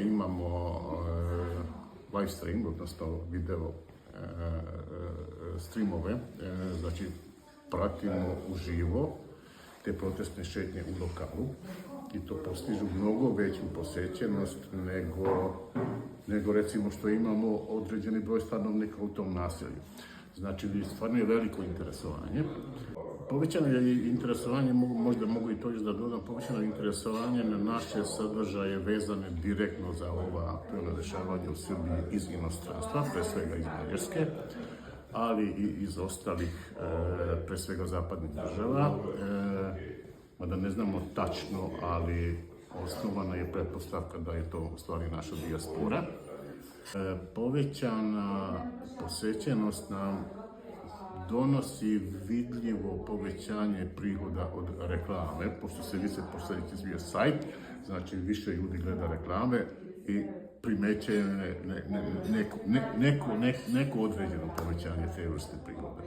imamo live stream, odnosno video streamove, znači pratimo uživo te protestne šetnje u lokalu i to postižu mnogo veću posjećenost nego recimo što imamo određeni broj stanovnika u tom naselju. Znači, stvarno je veliko interesovanje. Povećano je interesovanje, možda mogu i to još da dodam, povećano je interesovanje na naše sadržaje vezane direktno za ova aktualna dešavanja u Srbiji iz inostranstva, pre svega iz Mađarske, ali i iz ostalih, pre svega zapadnih država. Mada ne znamo tačno, ali osnovana je pretpostavka da je to u stvari naša dijaspora. Povećana posjećenost nam donosi vidljivo povećanje prihoda od reklame, pošto se više posjetiti bio sajt, znači više ljudi gleda reklame i primećuje neko određeno povećanje te vrste prihoda.